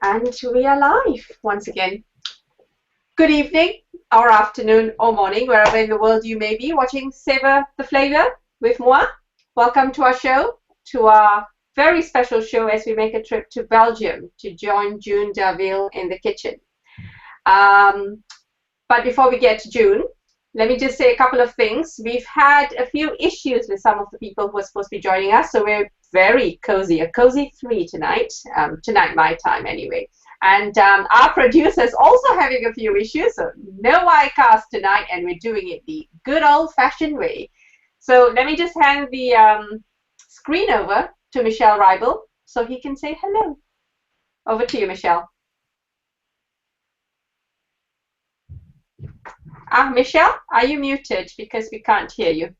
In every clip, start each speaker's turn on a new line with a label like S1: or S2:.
S1: And we are live once again. Good evening, or afternoon, or morning, wherever in the world you may be watching Savor the Flavor with moi. Welcome to our show, to our very special show as we make a trip to Belgium to join June Daville in the kitchen. But before we get to June, let me just say a couple of things. We've had a few issues with some of the people who are supposed to be joining us, so we're very cozy, a cozy 3 tonight, tonight my time anyway. And our producer's also having a few issues, so no iCast tonight, and we're doing it the good old-fashioned way. So let me just hand the screen over to Michel Reibel so he can say hello. Over to you, Michel. Michel, are you muted? Because we can't hear you.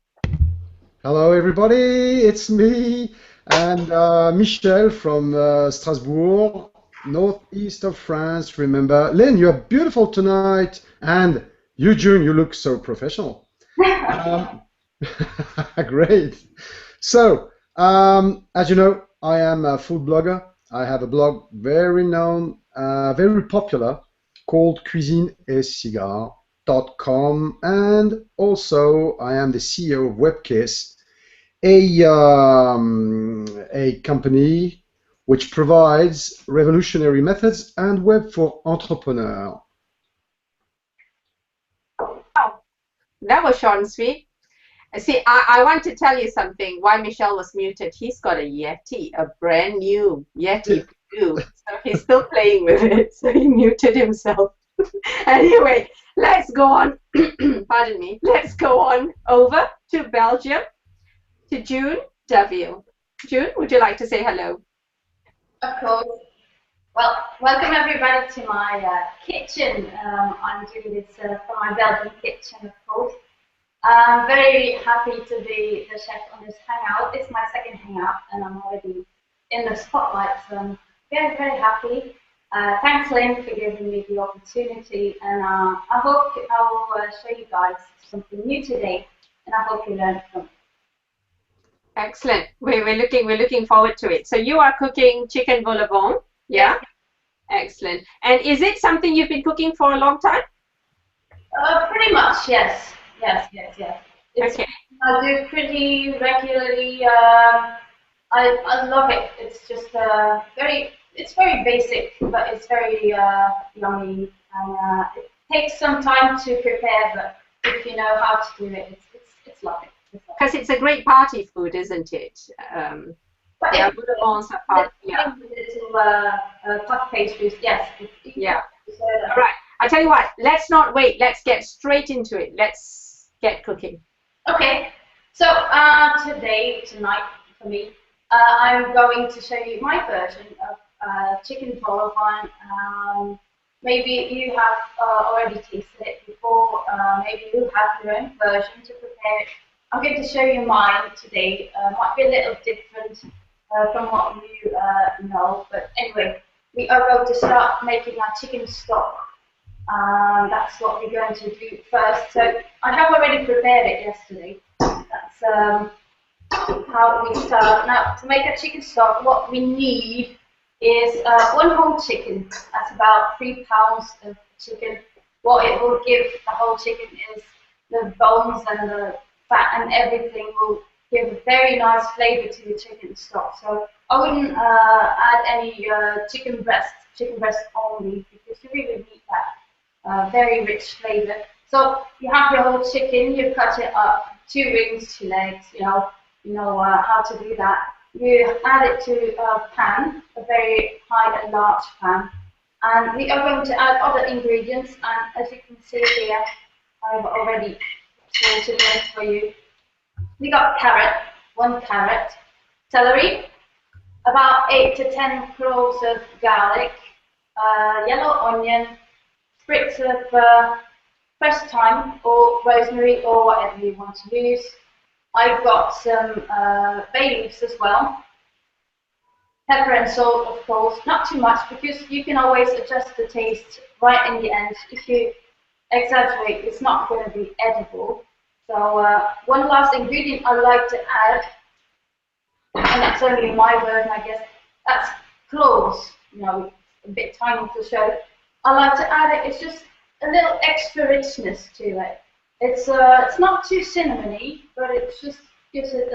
S2: Hello, everybody. It's me and Michel from Strasbourg, northeast of France. Remember, Lynn, you're beautiful tonight. And you, June, you look so professional. Great. So, as you know, I am a food blogger. I have a blog very known, very popular, called Cuisine et Cigare. .com, and also I am the CEO of WebKiss, a company which provides revolutionary methods and web for entrepreneurs.
S1: Oh, that was short and sweet. See, I want to tell you something. Why Michel was muted? He's got a Yeti, a brand new Yeti Blue, so he's still playing with it. So he muted himself. Anyway, let's go on. Pardon me. Let's go on over to Belgium, to June Daville. June, would you like to say hello?
S3: Of course. Well, welcome everybody to my kitchen. I'm doing this from my Belgian kitchen, of course. I'm very happy to be the chef on this hangout. It's my second hangout, and I'm already in the spotlight, so I'm very, very happy. Thanks, Lynn, for giving me the opportunity, and I hope I will show you guys something new today, and I hope you learn from it.
S1: Excellent. We're looking forward to it. So you are cooking chicken vol au vent, yeah? Excellent. And is it something you've been cooking for a long time?
S3: Pretty much, yes. Yes. It's,
S1: okay.
S3: I do pretty regularly. I love it. It's just it's very basic, but it's very yummy, and it takes some time to prepare. But if you know how to do it, it's lovely.
S1: Because it's a great party food, isn't it?
S3: But
S1: yeah,
S3: little puff pastries, yes.
S1: Yeah. All right. I'll tell you what. Let's not wait. Let's get straight into it. Let's get cooking.
S3: Okay. So tonight for me, I'm going to show you my version of chicken vol au vent. Maybe you have already tasted it before. Maybe you have your own version to prepare it. I'm going to show you mine today. Might be a little different from what you know, but anyway, we are going to start making our chicken stock. That's what we're going to do first. So I have already prepared it yesterday. That's how we start. Now, to make a chicken stock, what we need is one whole chicken. That's about 3 pounds of chicken. What it will give the whole chicken is the bones and the fat and everything will give a very nice flavor to the chicken stock. So I wouldn't add any chicken breast only, because you really need that very rich flavor. So you have your whole chicken, you cut it up, 2 wings, 2 legs, you know how to do that. You add it to a pan, a very high and large pan, and we are going to add other ingredients. And as you can see here, I've already sorted them for you. We got carrot, 1 carrot, celery, about 8 to 10 cloves of garlic, yellow onion, spritz of fresh thyme or rosemary or whatever you want to use. I've got some bay leaves as well. Pepper and salt, of course, not too much, because you can always adjust the taste right in the end. If you exaggerate, it's not going to be edible. So one last ingredient I like to add, and that's only my version, I guess, that's cloves. a bit tiny to show. I like to add it. It's just a little extra richness to it. It's not too cinnamony, but it just gives it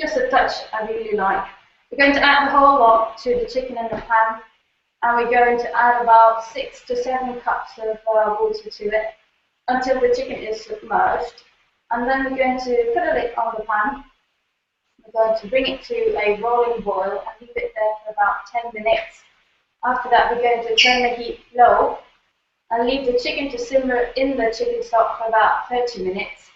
S3: just a touch I really like. We're going to add the whole lot to the chicken in the pan, and we're going to add about 6 to 7 cups of water to it until the chicken is submerged. And then we're going to put a lid on the pan. We're going to bring it to a rolling boil and leave it there for about 10 minutes. After that, we're going to turn the heat low and leave the chicken to simmer in the chicken stock for about 30 minutes.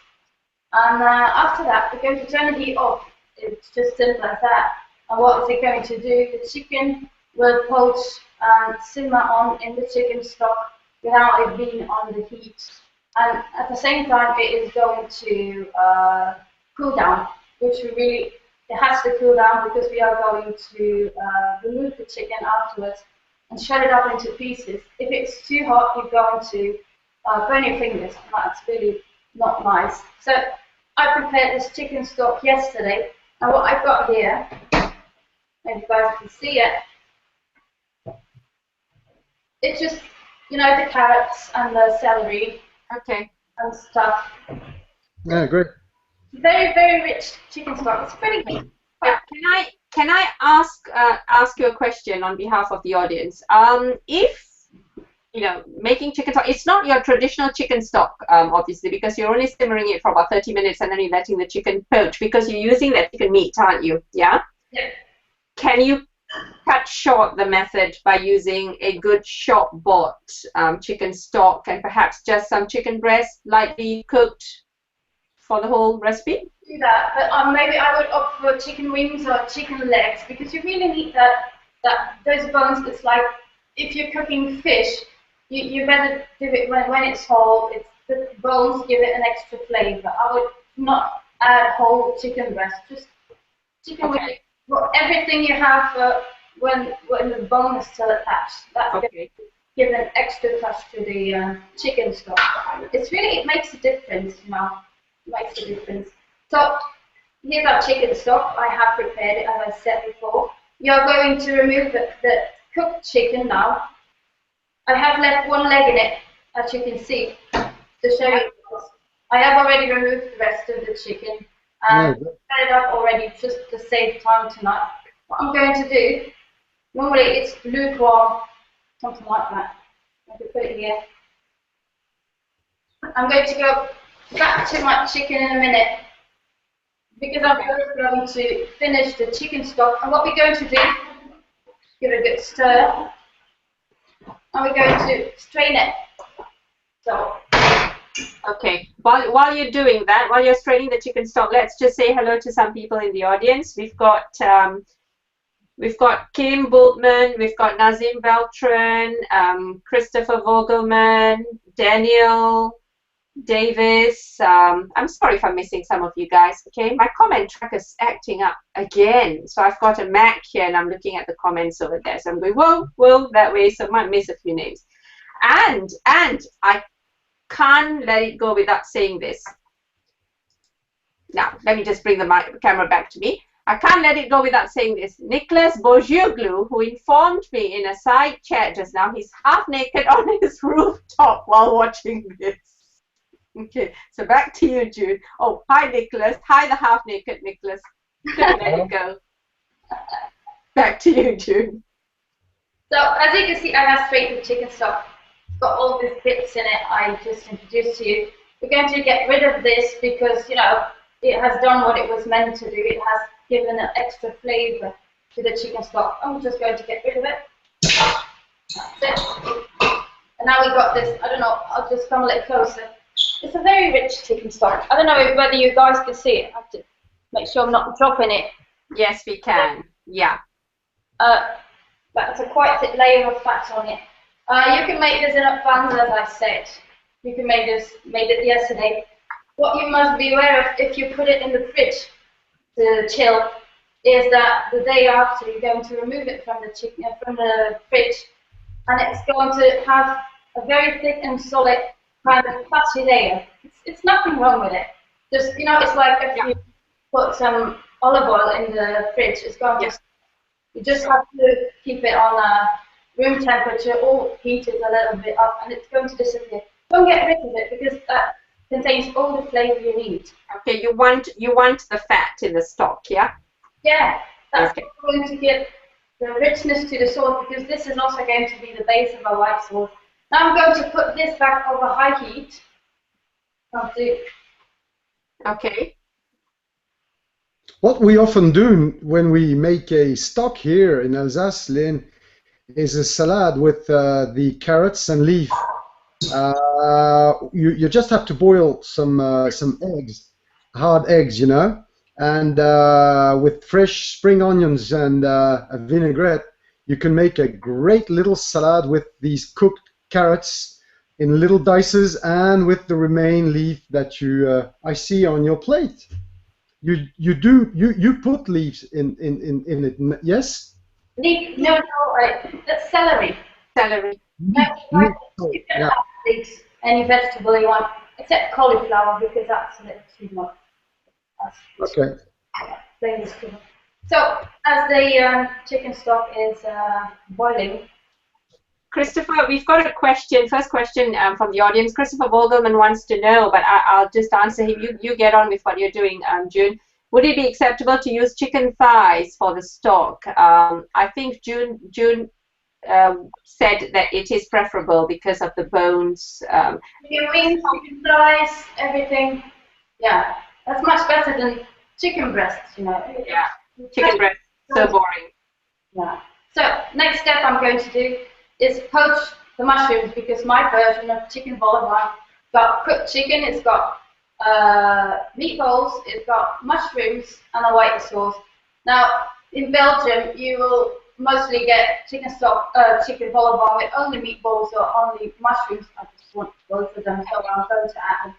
S3: And after that, we're going to turn the heat off. It's just simple as that. And what is it going to do? The chicken will poach and simmer on in the chicken stock without it being on the heat. And at the same time, it is going to cool down, which it has to cool down because we are going to remove the chicken afterwards and shred it up into pieces. If it's too hot, you're going to burn your fingers, and that's really not nice. So I prepared this chicken stock yesterday, and what I've got here, maybe you guys can see it, it's just, you know, the carrots and the celery.
S1: Okay.
S3: And stuff.
S2: Yeah, great.
S3: Very, very rich chicken stock. It's pretty good.
S1: Can I ask you a question on behalf of the audience? If you know, making chicken stock, it's not your traditional chicken stock, obviously, because you're only simmering it for about 30 minutes and then you're letting the chicken poach because you're using that chicken meat, aren't you? Yeah.
S3: Yeah.
S1: Can you cut short the method by using a good shop-bought chicken stock and perhaps just some chicken breast lightly cooked for the whole recipe?
S3: Do that, but maybe I would opt for chicken wings or chicken legs because you really need those bones. It's like if you're cooking fish, you better do it when it's whole. It's the bones give it an extra flavor. I would not add whole chicken breast, just chicken wings. Well, everything you have when the bone is still attached. That's going to give an extra touch to the chicken stock. It makes a difference, you know. It makes a difference. So here's our chicken stock. I have prepared it as I said before. You're going to remove the cooked chicken now. I have left one leg in it, as you can see, to show you. I have already removed the rest of the chicken. Set it up already just to save time tonight. What I'm going to do, normally it's lukewarm, something like that. I can put it here. I'm going to go back to my chicken in a minute because I'm first going to finish the chicken stock. And what we're going to do, give it a good stir, and we're going to strain it. So.
S1: Okay, while you're doing that, while you're straining the chicken stock, let's just say hello to some people in the audience. We've got Kim Bultman, we've got Nazim Beltran, Christopher Vogelman, Daniel Davis. I'm sorry if I'm missing some of you guys. Okay, my comment tracker's acting up again, so I've got a Mac here and I'm looking at the comments over there. So I'm going whoa that way, so I might miss a few names. And I can't let it go without saying this. Now, let me just bring the camera back to me. I can't let it go without saying this. Nicholas Bourgeoglou, who informed me in a side chat just now, he's half naked on his rooftop while watching this. Okay, so back to you, June. Oh, hi, Nicholas. Hi, the half naked Nicholas. Couldn't let it go. Back to you, June.
S3: So, as you can see, I have straightened the chicken stock. Got all these bits in it I just introduced to you. We're going to get rid of this because, you know, it has done what it was meant to do. It has given an extra flavor to the chicken stock. I'm just going to get rid of it. That's it. And now we've got this, I don't know, I'll just come a little closer. It's a very rich chicken stock. I don't know whether you guys can see it. I have to make sure I'm not dropping it.
S1: Yes, we can. Yeah.
S3: That's a quite thick layer of fat on it. You can make this in advance, as I said. You can made it yesterday. What you must be aware of if you put it in the fridge to chill is that the day after you're going to remove it from the fridge, and it's going to have a very thick and solid kind of fatty layer. It's nothing wrong with it. Just, you know, it's like if you put some olive oil in the fridge, it's going to You just have to keep it on room temperature or heat it a little bit up, and it's going to disappear. Don't get rid of it because that contains all the flavor you need.
S1: Okay, you want the fat in the stock, yeah?
S3: Yeah, that's
S1: Okay.
S3: going to give the richness to the sauce because this is also going to be the base of our white sauce. Now I'm going to put this back over high heat.
S1: Okay.
S2: What we often do when we make a stock here in Alsace, Lynn, is a salad with the carrots and leaf. You just have to boil some eggs, hard eggs, you know, and with fresh spring onions and a vinaigrette, you can make a great little salad with these cooked carrots in little dices and with the remain leaf that you I see on your plate. You put leaves in it, yes?
S3: Leek, no, that's celery.
S1: Celery.
S3: Like,
S2: Oh,
S3: you can
S2: yeah.
S3: add leeks, any vegetable you want, except cauliflower because that's a little too much.
S2: Okay.
S3: That's too much. So as the chicken stock is boiling,
S1: Christopher, we've got a question. First question from the audience. Christopher Vogelman wants to know, but I'll just answer him. You get on with what you're doing, June. Would it be acceptable to use chicken thighs for the stock? I think June said that it is preferable because of the bones.
S3: chicken wings, chicken thighs, everything. Yeah, that's much better than chicken breasts, you know.
S1: Yeah, chicken breast, so boring.
S3: Yeah. So next step I'm going to do is poach the mushrooms because my version of chicken vol au vent got cooked chicken, it's got meatballs, it's got mushrooms and a white sauce. Now in Belgium you will mostly get chicken stock, chicken vol au vent with only meatballs or only mushrooms. I just want both of them, so I'm going to add them.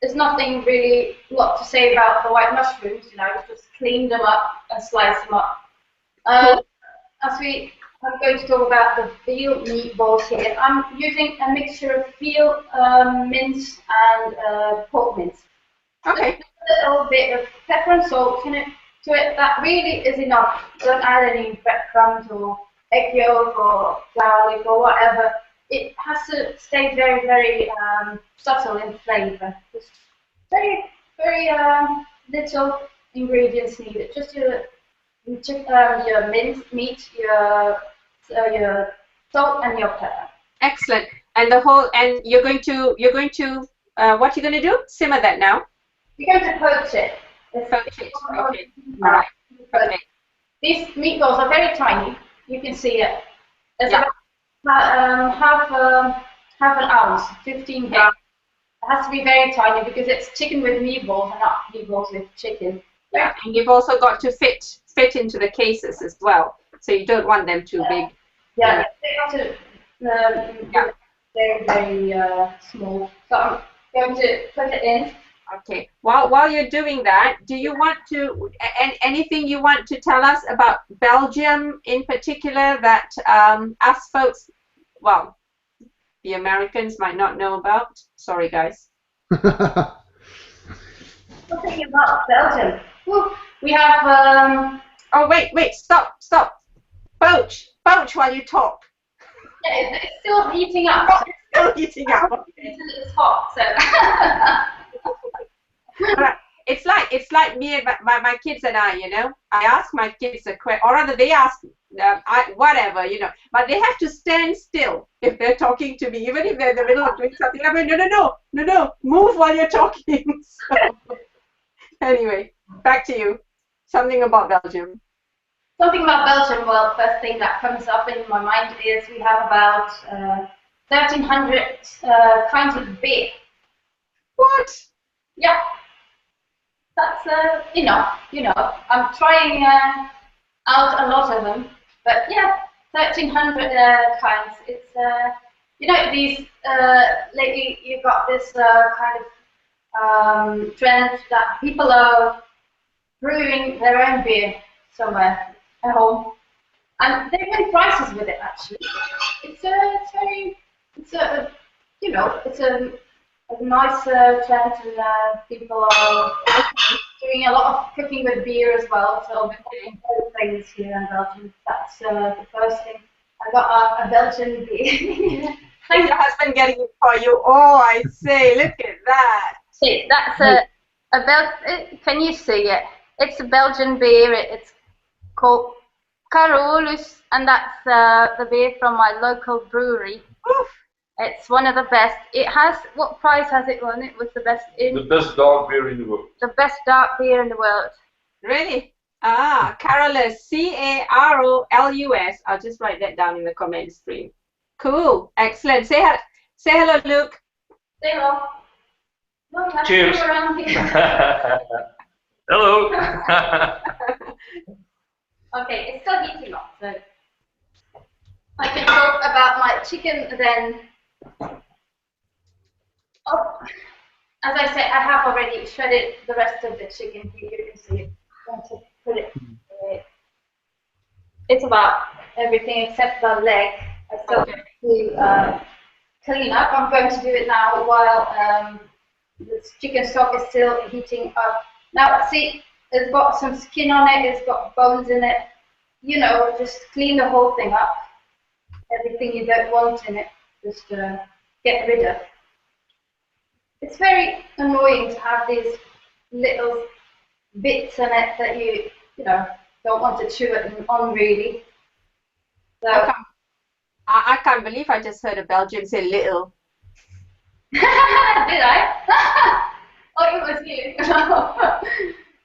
S3: There's nothing really lot to say about the white mushrooms, you know, just clean them up and slice them up. I'm going to talk about the veal meatballs here. I'm using a mixture of veal mince and pork mince.
S1: Okay.
S3: A little bit of pepper and salt in it. To it, that really is enough. Don't add any breadcrumbs or egg yolk or garlic or whatever. It has to stay very, very subtle in flavour. Just very, very little ingredients needed. Just your minced meat, your salt and your pepper.
S1: Excellent. And you're going to what you're going to do? Simmer that now.
S3: We're going to poach it.
S1: Poach it. Okay. All right. Okay.
S3: These meatballs are very tiny. You can see it. It's
S1: Yeah.
S3: about half an ounce, 15 grams. It has to be very tiny because it's chicken with meatballs and not meatballs with chicken.
S1: Yeah, and you've also got to fit into the cases as well. So you don't want them too big.
S3: Yeah, they have to very, very small. So I'm going to put it in.
S1: Okay. While you're doing that, do you want to anything you want to tell us about Belgium in particular that us folks, well, the Americans might not know about? Sorry, guys.
S3: Something about Belgium. Ooh, we have.
S1: Oh wait! Stop! Poach while you talk.
S3: Yeah, it's still heating up.
S1: It's still heating up.
S3: It's hot, so.
S1: It's like me and my kids and I, you know. I ask my kids a question, or rather they ask whatever, you know. But they have to stand still if they're talking to me, even if they're in the middle of doing something. I mean, no, move while you're talking. So, anyway, back to you. Something about Belgium.
S3: Something about Belgium. Well, first thing that comes up in my mind is we have about 1,300 kinds of beer.
S1: What?
S3: Yeah. That's enough, you know. I'm trying out a lot of them, but yeah, 1,300 kinds. It's you know, these lately you've got this kind of trend that people are brewing their own beer somewhere at home, and they win prizes with it. Actually, it's a you know, it's a nice trend, and people are doing a lot of cooking with beer as well. So I've been making both things here in Belgium. That's the first thing. I got a Belgian beer.
S1: Is your husband getting it for you? Oh, I say, look at that.
S3: See, that's can you see it? It's a Belgian beer. It's called Carolus, and that's the beer from my local brewery.
S1: Oof.
S3: It's one of the best. It has, what prize has it won? It was the best
S4: The best dark beer in the world.
S3: the best dark beer in the world.
S1: Really? Ah, Carolus, Carolus. I'll just write that down in the comment stream. Cool, excellent. Say hello, Luke.
S3: Say hello. No, you have to
S4: Cheers.
S3: go around here.
S4: Hello.
S3: Okay, it's still heating up, so I can talk about my chicken then. Oh, as I said, I have already shredded the rest of the chicken here. You can see it. I'm going to put it. It's about everything except the leg. I still have to clean up. I'm going to do it now while this chicken stock is still heating up. Now, see, it's got some skin on it. It's got bones in it. You know, just clean the whole thing up. Everything you don't want in it, just get rid of. It's very annoying to have these little bits in it that you know, don't want to chew it on really. So,
S1: I can't believe I just heard a Belgian say little.
S3: did I? Oh, it was you.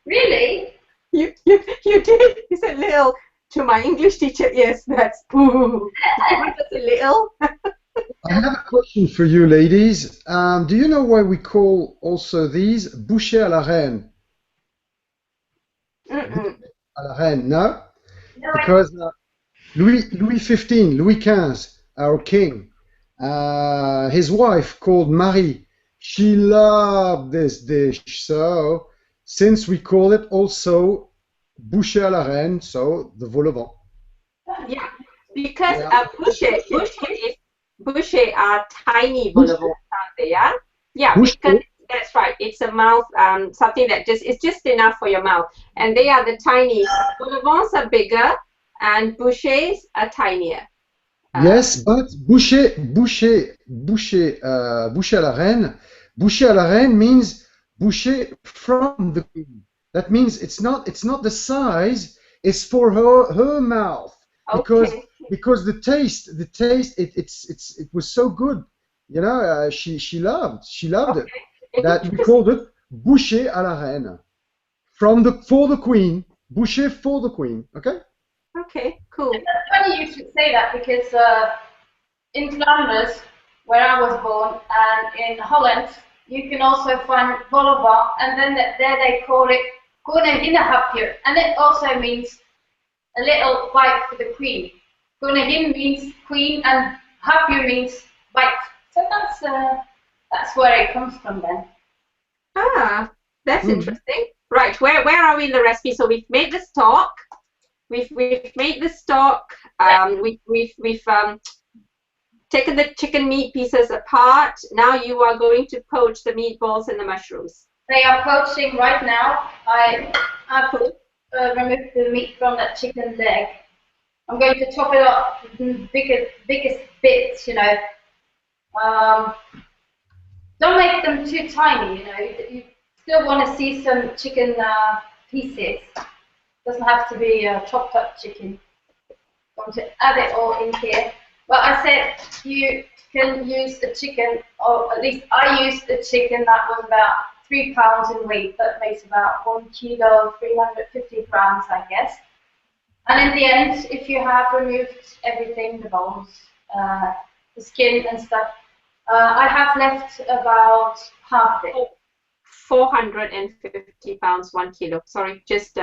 S3: Really?
S1: You did. You said little. To my English teacher, yes, that's poo. What was a little?
S2: I have a question for you, ladies. Do you know why we call also these bouchées à la reine? À la reine, no?
S3: No,
S2: Because Louis XV, our king, his wife called Marie, she loved this dish. So, since we call it also bouchée à la reine, so the vol au vent.
S1: Yeah, because bouchées are tiny vol au vent, aren't they? Yeah, yeah,
S2: Bouchées.
S1: because that's right. It's a mouth, something that it's just enough for your mouth, and they are the tiny. Vol au vents are bigger, and bouchées are tinier.
S2: Yes, but bouchée à la reine means bouchée from the queen. That means it's not the size, it's for her mouth. Because the taste it was so good. You know, she loved it. That we called it bouchée à la reine. For the queen, bouchée for the queen, okay?
S1: Okay, cool.
S3: it's funny you should say that because in Flanders, where I was born, and in Holland, you can also find vol au vent, and then there they call it koninginnenhapje, and it also means a little bite for the queen. Koningin means queen, and hapje means bite. So that's where it comes from then.
S1: Ah, that's interesting. Right, where are we in the recipe? So we've made the stock. We've made the stock. We've taken the chicken meat pieces apart. Now you are going to poach the meatballs and the mushrooms.
S3: They are poaching right now. I removed the meat from that chicken leg. I'm going to chop it up in biggest bits, you know. Don't make them too tiny, you know. You still want to see some chicken pieces. Doesn't have to be chopped up chicken. I'm going to add it all in here. Well, I said you can use the chicken, or at least I used the chicken that was about 3 pounds in weight. That makes about 1 kilo, 350 grams, I guess. And in the end, if you have removed everything, the bones, the skin and stuff, I have left about half of it.
S1: 450 pounds, 1 kilo. Sorry, just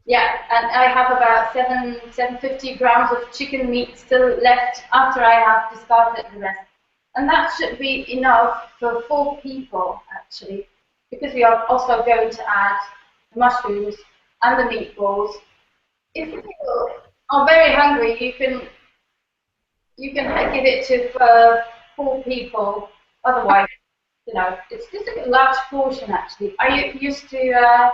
S3: Yeah, and I have about 750 grams of chicken meat still left after I have discarded the rest. And that should be enough for 4 people, actually, because we are also going to add the mushrooms and the meatballs. If you are very hungry, you can give it to 4 people. Otherwise, you know, it's just a large portion actually. I used to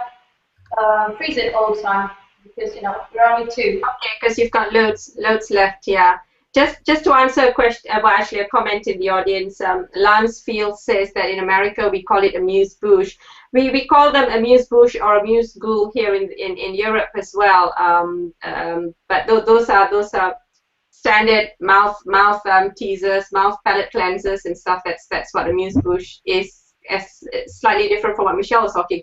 S3: freeze it all the time because you know we're only two.
S1: Okay, because you've got loads left. Yeah. Just to answer a question, well, actually a comment in the audience. Lansfield says that in America we call it amuse bouche. We call them amuse bouche or amuse goule here in Europe as well. But those are standard mouth teasers, mouth palate cleansers and stuff. That's what amuse bouche is. As slightly different from what Michelle was talking.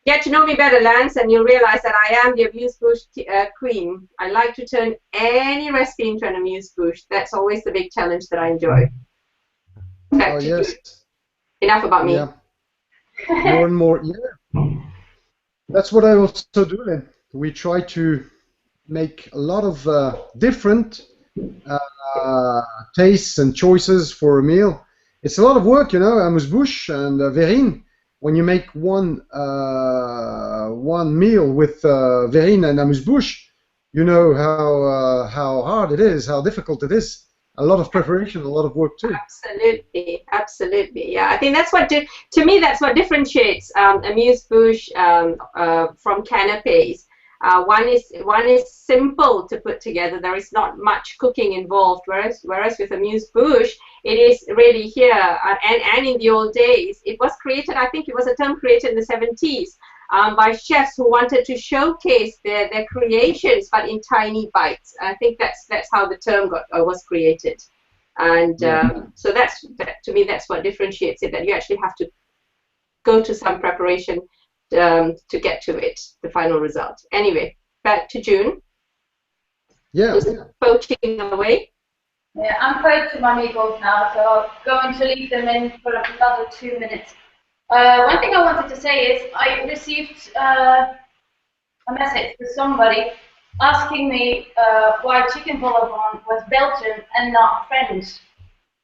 S1: Get to know me better, Lance, and you'll realize that I am the amuse bouche queen. I like to turn any recipe into an amuse bouche. That's always the big challenge that I enjoy. Back to
S2: yes.
S1: you. Enough about me.
S2: Yeah. More and more. Yeah. That's what I also do then. We try to make a lot of different tastes and choices for a meal. It's a lot of work, you know, amuse-bouche and verrine. When you make one meal with verrine and amuse-bouche, you know how hard it is, how difficult it is. A lot of preparation, a lot of work too.
S1: Absolutely, absolutely. Yeah, I think that's what to me that's what differentiates amuse-bouche from canapes. One is simple to put together. There is not much cooking involved. Whereas with amuse-bouche, it is really here. And in the old days, it was created. I think it was a term created in the 70s by chefs who wanted to showcase their creations, but in tiny bites. I think that's how the term was created. And so to me that's what differentiates it. That you actually have to go to some preparation to get to it, the final result. Anyway, back to June.
S2: Yeah.
S1: Poaching away.
S3: Yeah, I'm poaching my meatballs now, so I'm going to leave them in for another 2 minutes. One thing I wanted to say is I received a message from somebody asking me why chicken vol au vent was Belgian and not French,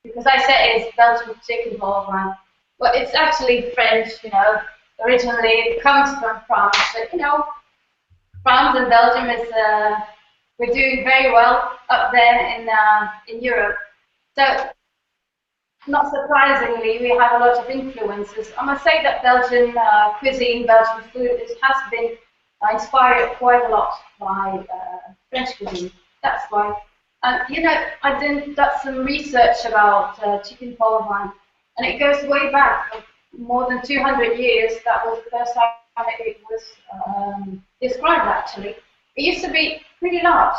S3: because I said it's Belgian chicken vol au vent, but it's actually French, you know. Originally, it comes from France, but you know, France and Belgium is we're doing very well up there in Europe. So, not surprisingly, we have a lot of influences. I must say that Belgian cuisine, Belgian food, has been inspired quite a lot by French cuisine. That's why. And you know, I did some research about chicken vol au vent, and it goes way back. More than 200 years. That was the first time it was described actually. It used to be pretty large.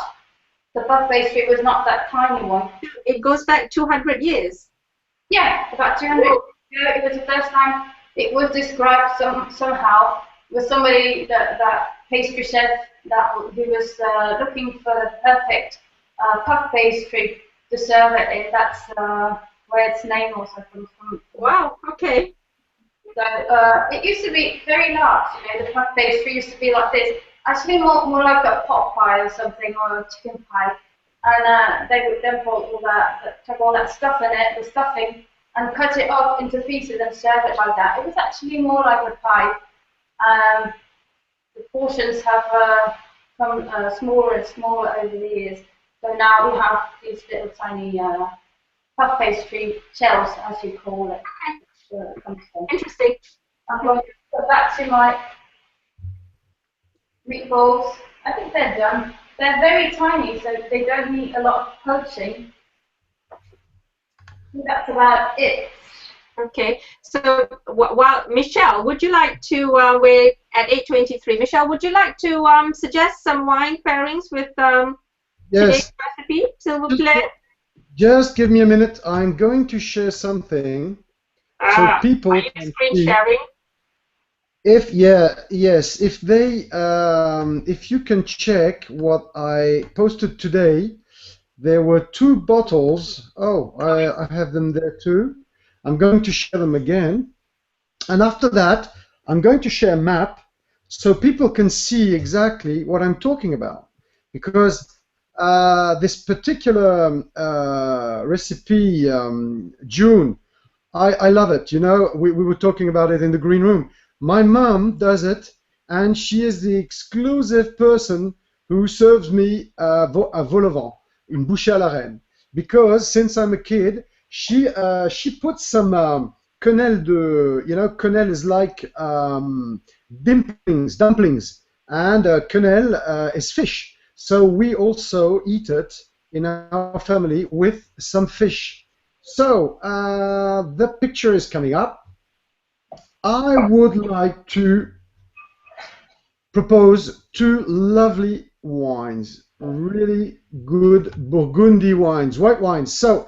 S3: The buff pastry was not that tiny one.
S1: It goes back 200 years.
S3: Yeah, about 200 years ago. It was the first time it was described somehow with somebody that pastry chef who was looking for the perfect puff pastry to serve it in. That's where its name also comes from.
S1: Wow, okay.
S3: So it used to be very large, you know, the puff pastry used to be like this, actually more like a pot pie or something, or a chicken pie. And they would then take all that stuff in it, the stuffing, and cut it up into pieces and serve it like that. It was actually more like a pie. The portions have come smaller and smaller over the years. So now we have these little tiny puff pastry shells, as you call it.
S1: Interesting.
S3: I'm going to put back to my meatballs. I think they're done. They're very tiny, so they don't need a lot of poaching. That's about it.
S1: Okay. So, while Michelle, would you like to? We're at 8:23. Michelle, would you like to suggest some wine pairings with today's recipe, s'il vous plaît?
S2: Just give me a minute. I'm going to share something. So people
S1: are you screen sharing?
S2: If you can check what I posted today, there were 2 bottles. Oh, I have them there too. I'm going to share them again, and after that, I'm going to share a map so people can see exactly what I'm talking about. Because this particular recipe, June. I love it. You know, we were talking about it in the green room. My mom does it, and she is the exclusive person who serves me a vol au vent, une bouchée à la reine. Because since I'm a kid, she puts some quenelle quenelle is like dumplings, and quenelle is fish. So we also eat it in our family with some fish. So the picture is coming up. I would like to propose two lovely wines, really good Burgundy wines, white wines. So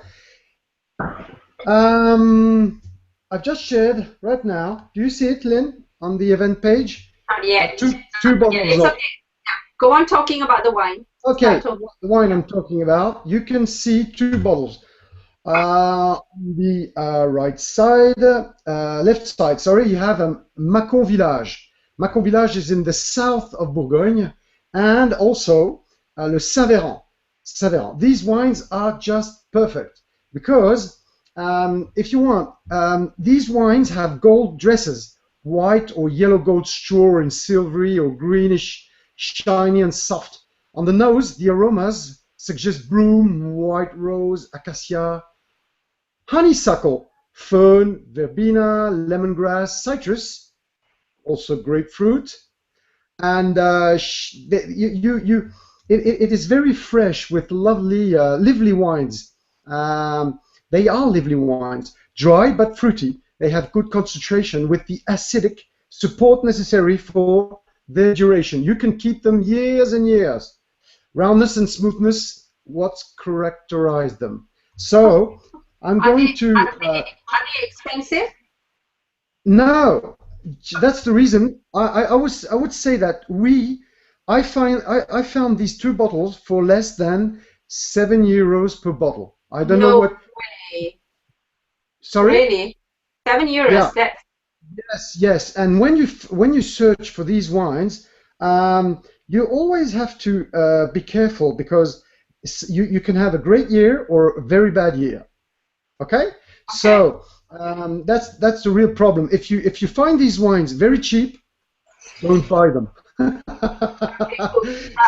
S2: I've just shared right now. Do you see it, Lynn, on the event page?
S1: Not yet.
S2: Two bottles
S1: It's
S2: of.
S1: okay. Go on talking about the wine.
S2: Okay, the wine I'm talking about. You can see two bottles. On the right side, left side, sorry, you have Mâcon Village. Mâcon Village is in the south of Bourgogne, and also le Saint-Véran. Saint-Véran. These wines are just perfect because if you want, these wines have gold dresses, white or yellow gold straw and silvery or greenish, shiny and soft. On the nose, the aromas suggest broom, white rose, acacia, honeysuckle, fern, verbena, lemongrass, citrus, also grapefruit, and it is very fresh with lively wines. They are lively wines, dry but fruity. They have good concentration with the acidic support necessary for their duration. You can keep them years and years. Roundness and smoothness, what's characterized them. So I'm going to.
S1: Are they expensive?
S2: No, that's the reason. I would say that I found these two bottles for less than €7 per bottle. I don't know what.
S1: Way.
S2: Sorry.
S1: Really, €7.
S2: Yeah.
S1: That's...
S2: Yes. And when you search for these wines, you always have to be careful because you can have a great year or a very bad year. Okay? So that's the real problem. If you find these wines very cheap, don't buy them.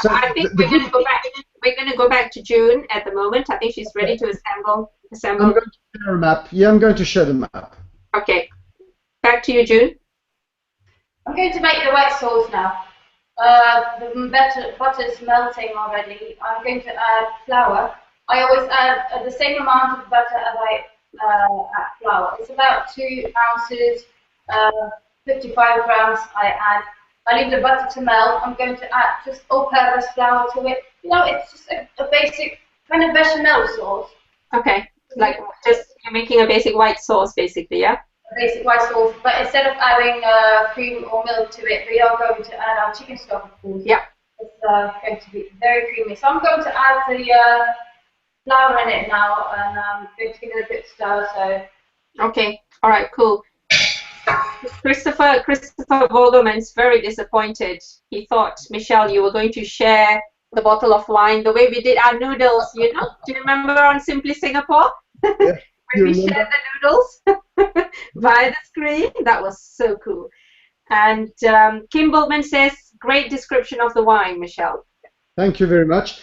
S1: So I think we're going to go back. We're going to go back to June at the moment. I think she's ready to assemble.
S2: I'm going to share a map. Yeah, I'm going to share the map.
S1: Okay. Back to you, June.
S3: I'm going to make the white sauce now. The butter's melting already. I'm going to add flour. I always add the same amount of butter as I add flour. It's about 2 ounces, 55 grams I add. I leave the butter to melt. I'm going to add just all-purpose flour to it. It's just a basic kind of bechamel sauce.
S1: Okay, like just you're making a basic white sauce, basically, yeah?
S3: A basic white sauce, but instead of adding cream or milk to it, we are going to add our chicken stock, of course.
S1: Yeah.
S3: It's going to be very creamy. So I'm going to add the flour in it now, and I'm going to give it a good stir. So.
S1: Okay. All right. Cool. Christopher Vogelman's very disappointed. He thought, Michelle, you were going to share the bottle of wine the way we did our noodles. Do you remember on Simply Singapore?
S2: Yeah,
S1: when we shared the noodles via the screen? That was so cool. And Kim Bultman says, great description of the wine, Michelle.
S2: Thank you very much.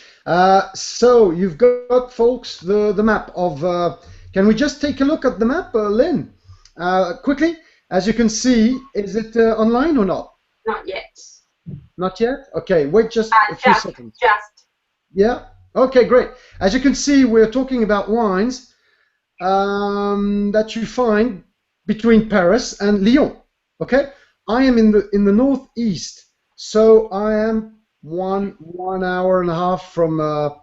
S2: So you've got, folks, the map of. Can we just take a look at the map, Lynn? Quickly, as you can see, is it online or not?
S1: Not yet.
S2: Not yet? Okay, wait just a few seconds.
S1: Just.
S2: Yeah? Okay, great. As you can see, we're talking about wines that you find between Paris and Lyon. Okay? I am in the northeast, so I am one hour and a half from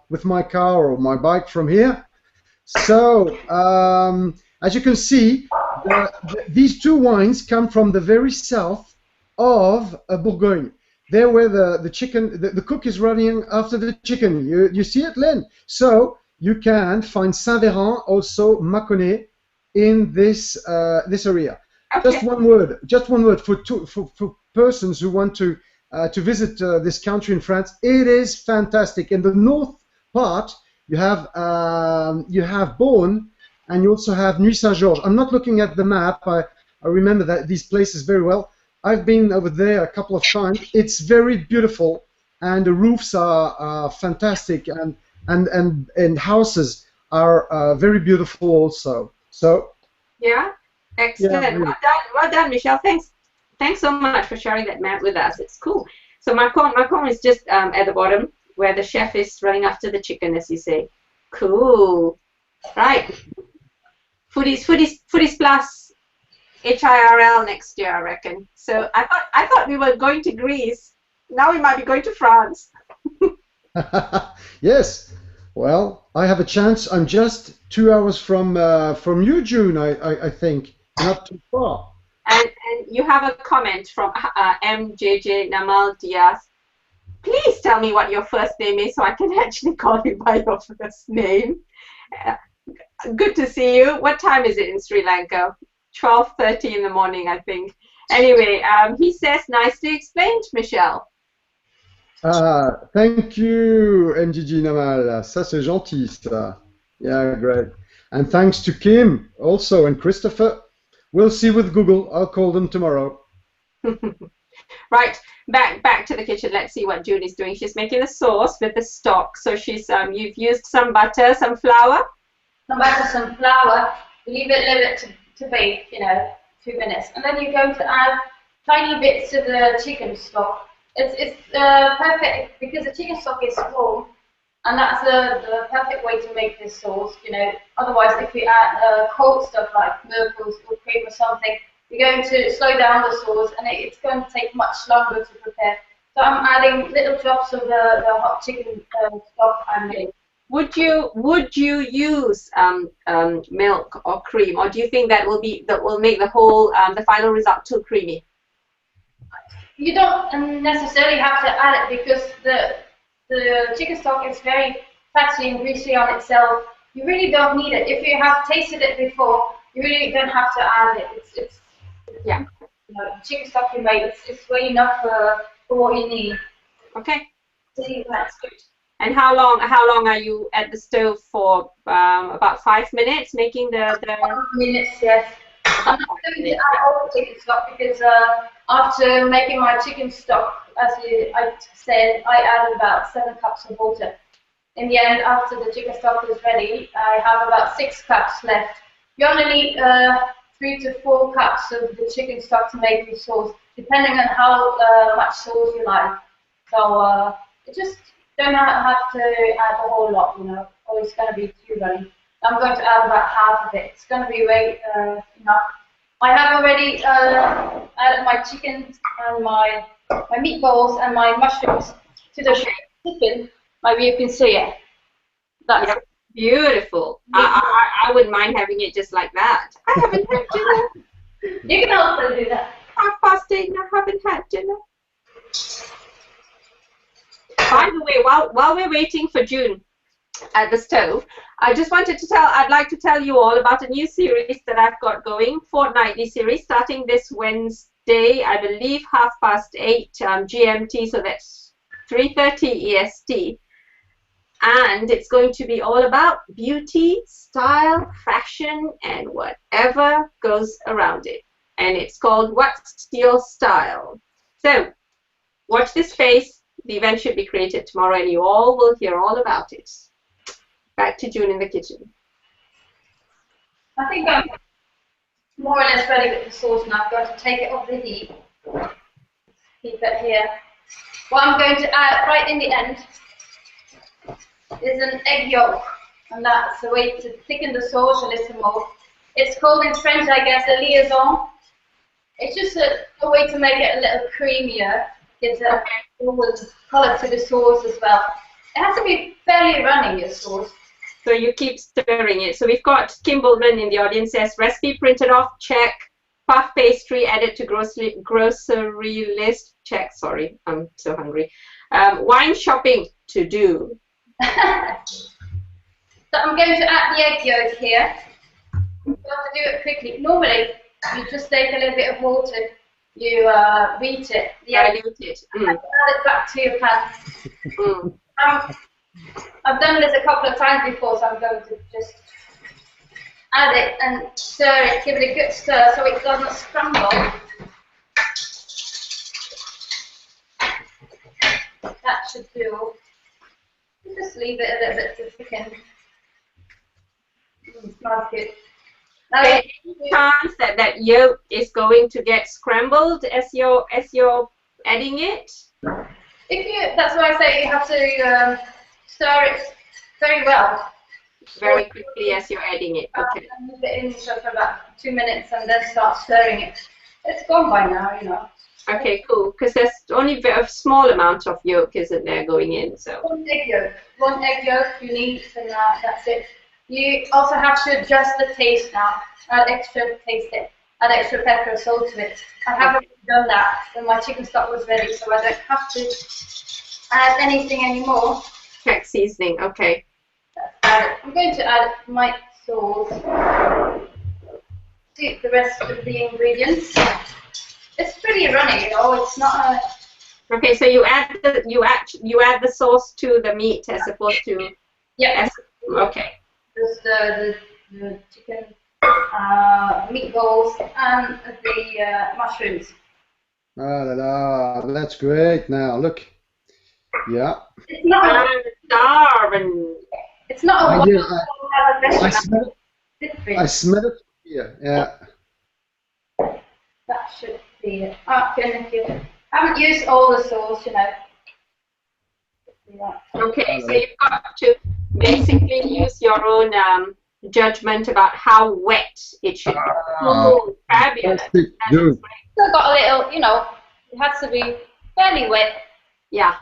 S2: with my car or my bike from here. So as you can see, these two wines come from the very south of Bourgogne. There where the chicken, the cook is running after the chicken. You see it, Lynn? So you can find Saint-Véran, also Mâconnais, in this area.
S1: Okay.
S2: Just one word for persons who want to visit this country in France. It is fantastic. In the north part, you have Beaune, and you also have Nuit Saint-Georges. I'm not looking at the map. I remember these places very well. I've been over there a couple of times. It's very beautiful, and the roofs are fantastic, and houses are very beautiful also. So
S1: yeah. Excellent.
S2: really.
S1: Well done, Michelle. Thanks so much for sharing that map with us. It's cool. So my corn is just at the bottom where the chef is running after the chicken, as you say. Cool. Right. Foodies plus HIRL next year, I reckon. So I thought we were going to Greece. Now we might be going to France.
S2: Yes. Well, I have a chance. I'm just 2 hours from you, June. I think not too far.
S1: And you have a comment from MJJ Namal Diaz. Please tell me what your first name is so I can actually call you by your first name. Good to see you. What time is it in Sri Lanka? 12:30 in the morning, I think. Anyway, he says, nicely explained, Michelle.
S2: Thank you, NGG Namal. Ça, c'est gentil, ça. Yeah, great. And thanks to Kim also and Christopher. We'll see with Google. I'll call them tomorrow.
S1: Right, back to the kitchen. Let's see what June is doing. She's making a sauce with the stock. So she's you've used some butter, some flour.
S3: Some butter, some flour. Leave it to bake, 2 minutes, and then you're going to add tiny bits of the chicken stock. It's perfect because the chicken stock is warm, and that's the perfect way to make this sauce. Otherwise, if you add cold stuff like milk or cream or something, you're going to slow down the sauce, and it's going to take much longer to prepare. So I'm adding little drops of the hot chicken stock I'm making.
S1: Would you use milk or cream, or do you think that will make the whole the final result too creamy?
S3: You don't necessarily have to add it because the chicken stock is very fatty and greasy on itself. You really don't need it. If you have tasted it before, you really don't have to add it. It's
S1: yeah.
S3: Chicken stock you made. It's way enough for what you need.
S1: Okay. That's good. And how long are you at the stove for? About 5 minutes, making the
S3: 5 minutes, yes. I'm not going to add all the chicken stock because after making my chicken stock, as I said, I added about 7 cups of water. In the end, after the chicken stock is ready, I have about 6 cups left. You only need 3 to 4 cups of the chicken stock to make the sauce, depending on how much sauce you like. So it just don't have to add a whole lot, or it's going to be too runny. I'm going to add about half of it. It's going to be way enough. I have already added my chicken and my meatballs and my mushrooms to the chicken. Maybe you can see it. That's
S1: beautiful. I wouldn't mind having it just like that. I haven't had dinner.
S3: You can also do that.
S1: 8:30 and I haven't had dinner. By the way, while we're waiting for June at the stove, I'd like to tell you all about a new series that I've got going, fortnightly series, starting this Wednesday, I believe 8:30 GMT, so that's 3:30 EST. And it's going to be all about beauty, style, fashion, and whatever goes around it. And it's called What's Your Style? So watch this space. The event should be created tomorrow, and you all will hear all about it. Back to June in the kitchen.
S3: I think I'm more or less ready with the sauce now. I'm going to take it off the heat. Keep it here. What I'm going to add right in the end is an egg yolk, and that's a way to thicken the sauce a little more. It's called in French, I guess, a liaison. It's just a way to make it a little creamier. Gives a colour to the sauce as well. It has to be fairly runny, your sauce.
S1: So you keep stirring it. So we've got Kimballman in the audience says, recipe printed off, check. Puff pastry added to grocery list, check. Sorry, I'm so hungry. Wine shopping to do.
S3: So I'm going to add the egg yolk here. You have to do it quickly. Normally, you just take a little bit of water. You beat it.
S1: Dilute it.
S3: Add it back to your pan. I've done this a couple of times before, so I'm going to just add it and stir it, give it a good stir so it doesn't scramble. That should do. Just leave it a little bit to thicken. Smells good.
S1: there any chance that that yolk is going to get scrambled as you're adding it?
S3: That's why I say you have to stir it very well.
S1: Very quickly as you're adding it. Okay.
S3: And leave it in for about 2 minutes and then start stirring it. It's gone by now, you know.
S1: Okay, cool. Because there's only a small amount of yolk, isn't there, going in? So.
S3: One egg yolk. One egg yolk you need, and that's it. You also have to adjust the taste now. Add extra taste it. Add extra pepper and salt to it. I haven't done that when my chicken stock was ready, so I don't have to add anything anymore.
S1: Check seasoning. Okay.
S3: I'm going to add my sauce to the rest of the ingredients. It's pretty runny, you know. It's not a.
S1: Okay, so you add the sauce to the meat as opposed to.
S3: Yeah.
S1: Okay.
S3: Just the chicken meatballs and the mushrooms.
S2: Ah, la, la. That's great. Now look. Yeah.
S3: It's not. It's not a
S2: I smell it. I smell it here. Yeah.
S3: That should be it. If you haven't used all the sauce, you know.
S1: Okay, so you've got to basically use your own judgment about how wet it should be. Oh, fabulous.
S2: Still
S3: got a little, you know, it has to be fairly wet.
S1: Yeah.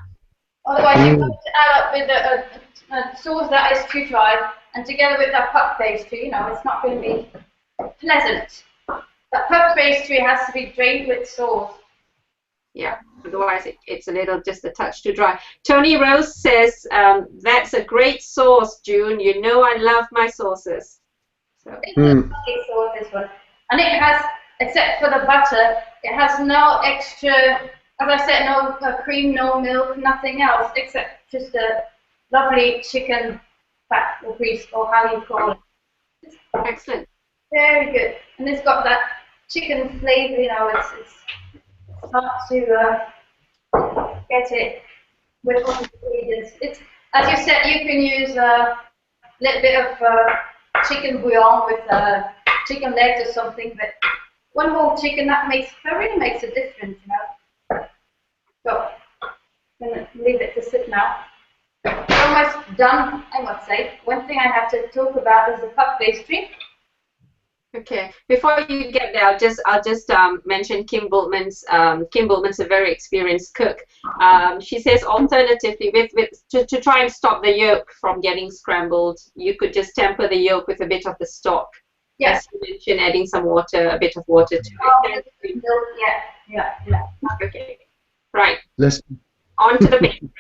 S3: Otherwise, you have to add up with a sauce that is too dry, and together with that puff pastry, you know, it's not going to be pleasant. That puff pastry has to be drained with sauce.
S1: Yeah, otherwise it's a little, just a touch too dry. Tony Rose says, that's a great sauce, June. You know I love my sauces. So.
S3: It's a lovely sauce, this one. And it has, except for the butter, it has no extra, as I said, no cream, no milk, nothing else, except just a lovely chicken fat or grease, or how you call it.
S1: Excellent.
S3: Very good. And it's got that chicken flavor, you know, it's hard to get it with all the ingredients. It's, as you said, you can use a little bit of chicken bouillon with chicken legs or something, but one whole chicken, that really makes a difference, you know. So I'm going to leave it to sit now. Almost done, I must say. One thing I have to talk about is the puff pastry.
S1: Okay. Before you get there, I'll just mention Kim Bultman's. Kim Bultman's a very experienced cook. She says alternatively, to try and stop the yolk from getting scrambled, you could just temper the yolk with a bit of the stock.
S3: Yes.
S1: As you mentioned, adding some water, a bit of water to it.
S3: Yeah.
S1: Okay. Right.
S2: Let's.
S1: On to the pastry.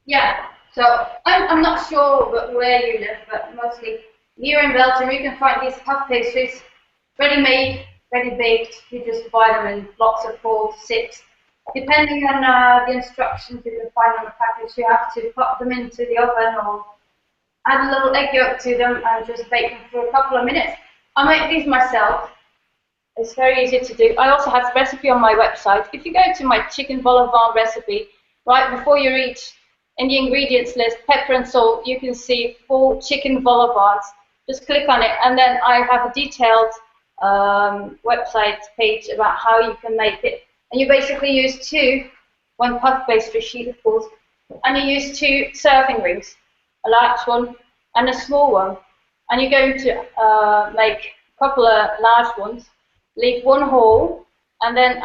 S3: Yeah. So I'm not sure where you live, but mostly. Here in Belgium, you can find these puff pastries ready-made, ready-baked. You just buy them in blocks of 4 to 6. Depending on the instructions you can find on the package, you have to pop them into the oven or add a little egg yolk to them and just bake them for a couple of minutes. I make these myself. It's very easy to do. I also have the recipe on my website. If you go to my chicken vol au vent recipe, right before you reach in the ingredients list, pepper and salt, you can see 4 chicken vol au vents. Just click on it, and then I have a detailed website page about how you can make it. And you basically use 1 puff pastry sheet, of course, and you use 2 serving rings, a large one and a small one. And you're going to make a couple of large ones, leave 1 hole, and then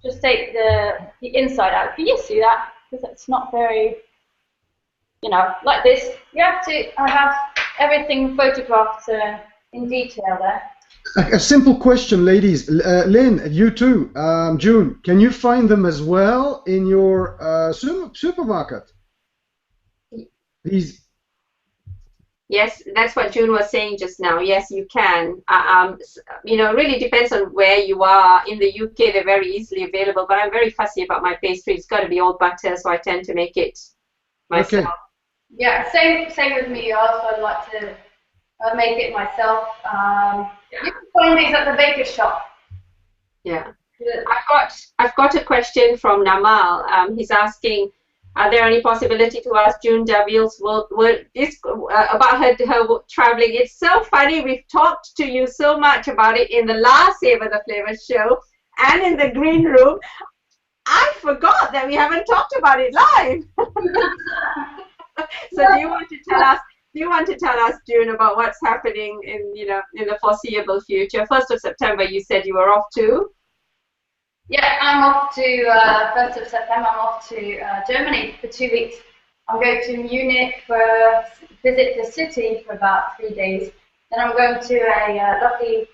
S3: just take the inside out. Can you see that? Because it's not very, you know, like this. You have to have everything photographed in detail there.
S2: A simple question, ladies. Lynn, you too. June, can you find them as well in your supermarket? These.
S1: Yes, that's what June was saying just now. Yes, you can. You know, it really depends on where you are. In the UK, they're very easily available, but I'm very fussy about my pastry. It's got to be all butter, so I tend to make it myself.
S3: Okay. Yeah, same with me. Also, I'd like to make it myself. You can find these at the baker's shop.
S1: Yeah. I've got a question from Namal. He's asking, Are there any possibility to ask June Deville's about her traveling? It's so funny. We've talked to you so much about it in the last Savor the Flavor show and in the green room. I forgot that we haven't talked about it live. So do you want to tell us? Do you want to tell us, June, about what's happening in the foreseeable future? 1st of September, you said you were off to.
S3: Yeah, I'm off to 1st of September. I'm off to Germany for 2 weeks. I'm going to Munich for visit the city for about 3 days. Then I'm going to a lovely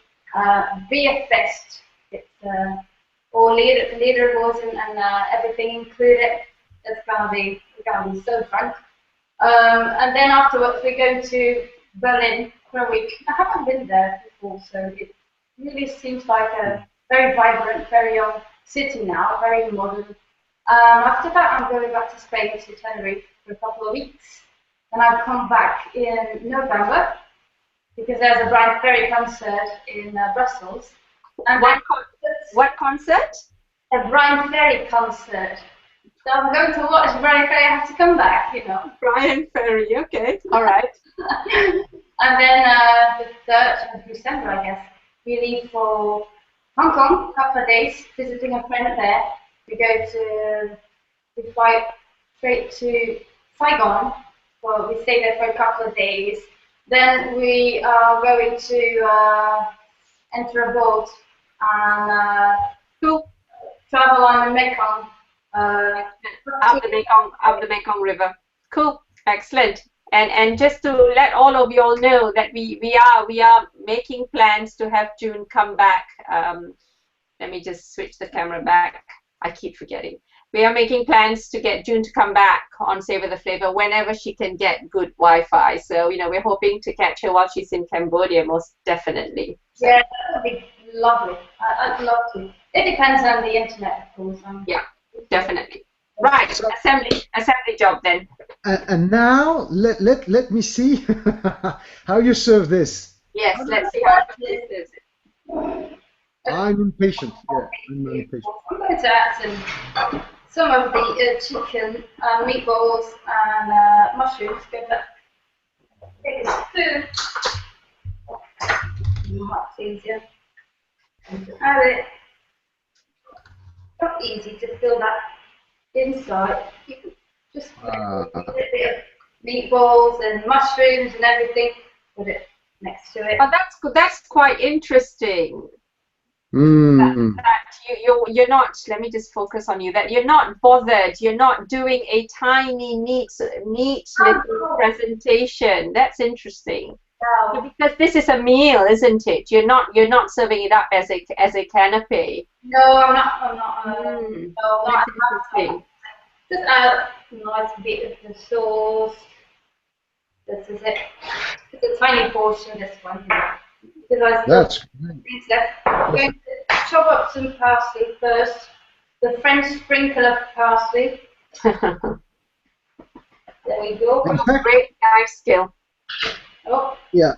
S3: beer fest. It's all leaderboards and everything included. It's gonna be so fun. And then afterwards we're going to Berlin for a week. I haven't been there before, so it really seems like a very vibrant, very young city now, very modern. After that, I'm going back to Spain, to Tenerife, for a couple of weeks. Then I'll come back in November, because there's a Brian Ferry concert in Brussels. And
S1: what concert?
S3: A Brian Ferry concert. So I'm going to watch Brian Ferry. I have to come back,
S1: Brian Ferry, okay, all right.
S3: And then the 3rd of December, I guess, we leave for Hong Kong, a couple of days, visiting a friend there. We fly straight to Saigon. Well, we stay there for a couple of days. Then we are going to enter a boat and travel on the Mekong.
S1: Up the Mekong River. Cool, excellent. And just to let all of you all know that we are making plans to have June come back. Let me just switch the camera back. I keep forgetting. We are making plans to get June to come back on Savor the Flavor whenever she can get good Wi-Fi. So we're hoping to catch her while she's in Cambodia, most definitely. So.
S3: Yeah, that would be lovely. I'd love to. It depends on the internet, of course.
S1: Yeah, definitely. Right, assembly job then.
S2: And now let me see how you serve this.
S1: Yes, let's see how this is.
S2: I'm impatient. Yeah, I'm impatient.
S3: I'm going to add some of the chicken, meatballs, and mushrooms. Get that. Take a spoon. Much easier. Add it. Not easy to fill that inside. You can just put a bit of meatballs and mushrooms and everything. Put it next to it.
S1: Oh, that's quite interesting.
S2: Mm.
S1: That you're not. Let me just focus on you. That you're not bothered. You're not doing a tiny, neat little presentation. That's interesting.
S3: No.
S1: Because this is a meal, isn't it? You're not serving it up as a canapé.
S3: No, I'm not.
S1: Mm.
S3: No, not
S1: Interesting.
S3: Just add a nice bit of the sauce. This is it. It's a tiny portion, this one here.
S2: That's great.
S3: I'm going to chop up some parsley first. The French sprinkle of parsley. There we go.
S1: Great knife skill.
S3: Oh.
S2: Yeah.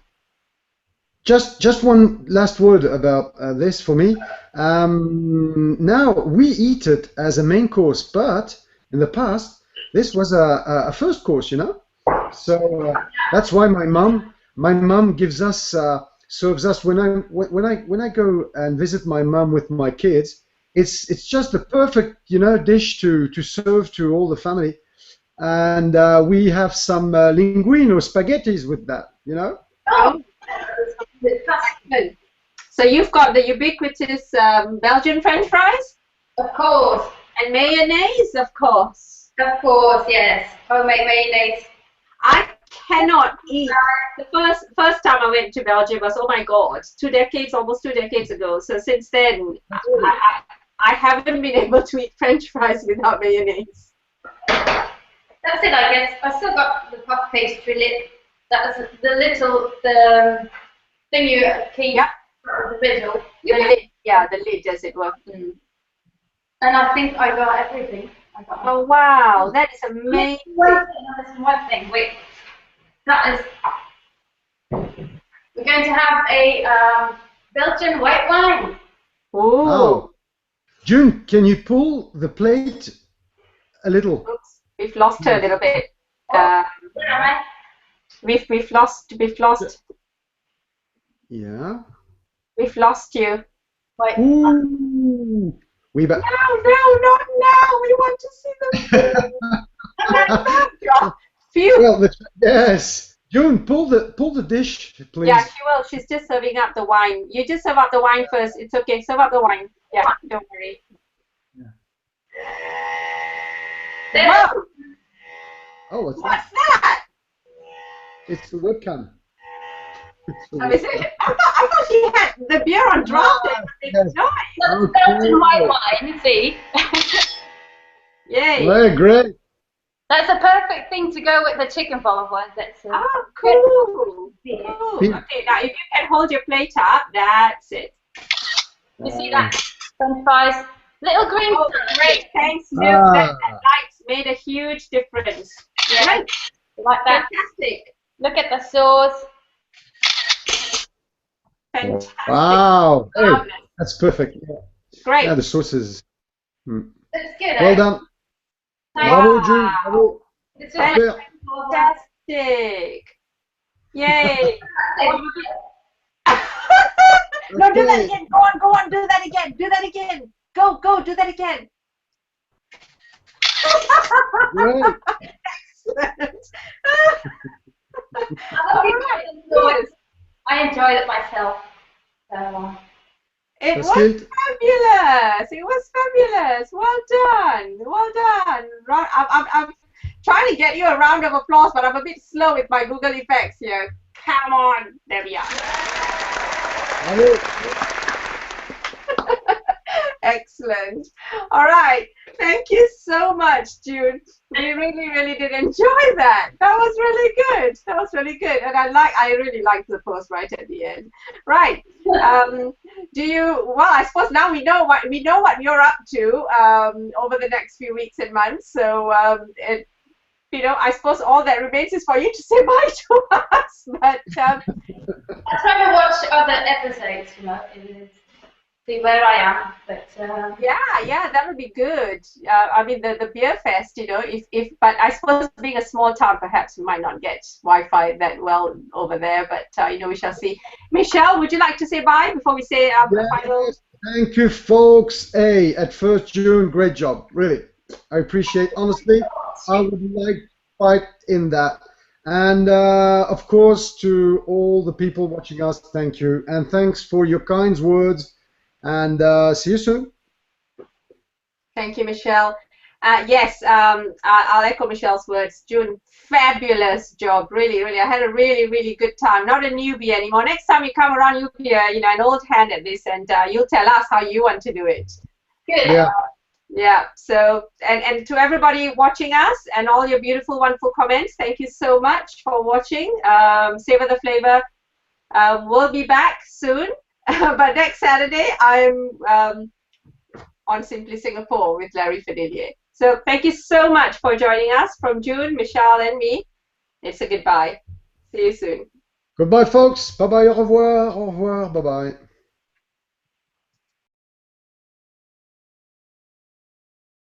S2: Just one last word about this for me. Now we eat it as a main course, but in the past this was a first course, So that's why my mom gives us serves us when I go and visit my mom with my kids. It's just the perfect dish to serve to all the family, and we have some linguine or spaghettis with that,
S3: Oh.
S1: So you've got the ubiquitous Belgian French fries?
S3: Of course.
S1: And mayonnaise, of course.
S3: Of course, yes. Homemade mayonnaise.
S1: I cannot eat. The first time I went to Belgium was, oh my God, almost 2 decades ago. So since then, I haven't been able to eat French fries without mayonnaise.
S3: That's it, I guess. I still got the puff pastry lid. That's the little thing you keep the visual.
S1: The lid, yeah, the lid, as it were. Mm.
S3: And I think I got everything.
S1: Oh wow, that is amazing.
S3: One thing. Wait, that is. We're going to have a Belgian white wine.
S1: Ooh.
S2: Oh. June, can you pull the plate a little?
S1: Oops. We've lost her a little bit. We've lost.
S2: Yeah.
S1: We've lost you.
S3: Wait.
S2: Ooh. We back.
S1: No, not now. We want to see the Phew.
S2: Well, yes. June, pull the dish, please.
S1: Yeah, she will. She's just serving up the wine. You just serve up the wine first. It's okay. Serve up the wine. Yeah, don't worry.
S3: Yeah.
S1: Whoa,
S2: Oh, what's
S1: what's
S2: that?
S1: that?
S2: It's the webcam.
S1: Oh, is it? I thought she had the beer on draft. It's
S2: yes.
S1: nice.
S3: Let's go to my wine, see.
S1: Yay.
S2: Well, great.
S3: That's a perfect thing to go with the chicken vol au vent. That's
S1: Oh, cool.
S3: good.
S1: Cool. Okay, now if you can hold your plate up, that's it.
S3: You see that? French fries. Little green
S1: Oh,
S3: salad.
S1: great. Thanks, Luke.
S2: Ah.
S1: That lights made a huge difference.
S3: Yeah.
S1: Great.
S3: Like that.
S1: Fantastic.
S3: Look at the sauce.
S1: Fantastic.
S2: Wow. Hey,
S1: Marvelous.
S2: that's perfect. Yeah,
S1: Great.
S2: yeah the sauce is.
S3: It's good.
S2: Well done. Bravo, June. Bravo.
S3: It's
S2: Super.
S1: Fantastic. Yay. No, do that again. Go on, do that again. Do that again. Go, do that again.
S2: Great.
S1: Excellent.
S3: I enjoyed it myself.
S1: It
S2: That's
S1: was
S2: good.
S1: fabulous. It was fabulous. Well done. Well done. I'm trying to get you a round of applause, but I'm a bit slow with my Google effects here. Come on. There we are.
S2: Bravo.
S1: Excellent. All right. Thank you so much, June. We really did enjoy that. That was really good. That was really good. And I really liked the post right at the end. Right. I suppose now we know what you're up to over the next few weeks and months. So I suppose all that remains is for you to say bye to us. But
S3: I'll try to watch other episodes, see where I am. But
S1: yeah, that would be good. I mean, the beer fest, but I suppose being a small town, perhaps we might not get Wi-Fi that well over there. But we shall see. Michelle, would you like to say bye before we say the final?
S2: Yes. Thank you, folks. Hey, at first June, great job. Really, I appreciate. Honestly, I would like to fight in that. And of course, to all the people watching us, thank you, and thanks for your kind words. And see you soon.
S1: Thank you, Michelle. Yes, I'll echo Michelle's words. June, fabulous job. Really. I had a really good time. Not a newbie anymore. Next time you come around, you'll be an old hand at this, and you'll tell us how you want to do it.
S3: good.
S1: Yeah. So, and to everybody watching us and all your beautiful, wonderful comments, thank you so much for watching. Savor the flavor. We'll be back soon. But next Saturday, I'm on Simply Singapore with Larry Fadillier. So thank you so much for joining us from June, Michelle, and me. It's a goodbye. See you soon.
S2: Goodbye, folks. Bye-bye. Au revoir. Au revoir. Bye-bye.